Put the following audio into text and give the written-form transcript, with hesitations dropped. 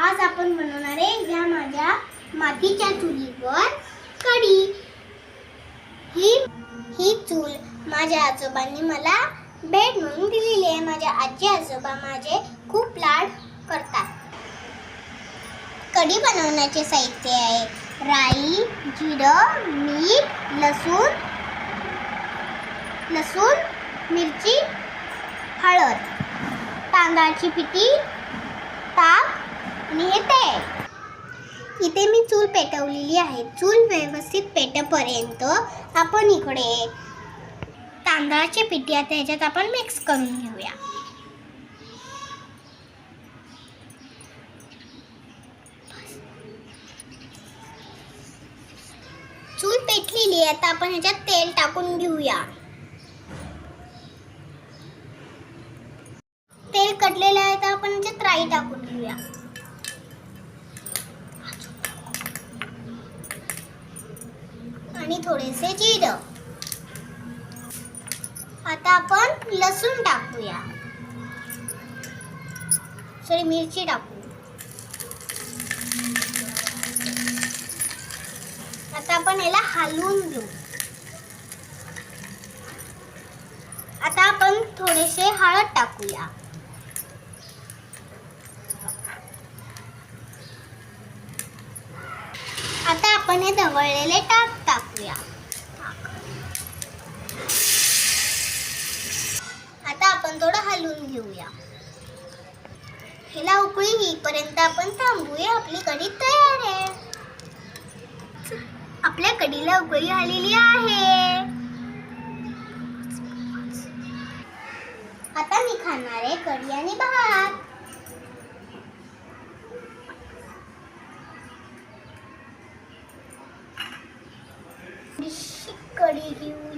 आज आपण बनवणार आहे या माझ्या मातीच्या चुलीवर कढी। ही चूल माझ्या आजोबांनी मला भेट म्हणून दिलेली आहे। माझ्या आजी आजोबा माझे खूप लाड करतात। कढी बनवण्याचे साहित्य आहे राई, जिरं, मीठ, लसूण, मिरची, हळद, तांदळाची पिठी, ताक आणि हे तेल। इथे मी चूल पेटवलेली आहे। चूल व्यवस्थित पेटेपर्यंत आपण इकडे तांदळाची पिठी आता ह्याच्यात आपण मिक्स करून घेऊया। चूल पेटलेली आहे, आता आपण ह्याच्यात तेल टाकून घेऊया। तेल कटलेलं आहे तर आपण ह्याच्यात राई टाकून घेऊया आणि थोडेसे जिरं। आता आपण लसूण टाकूया, मिरची टाकू। आता आपण याला हलवून घेऊ। आता आपण थोडेसे हळद टाकूया। आता आपण हे ढवळलेले ताक टाकूया। आता आपण थोडं हलवून घेऊया। ह्याला उकळी येईपर्यंत आपण थांबूया। आपली कढी तयार आहे। आपल्या कढीला उकळी आलेली आहे। आता मी खाणार आहे कढी आणि भात। कढी घेऊ।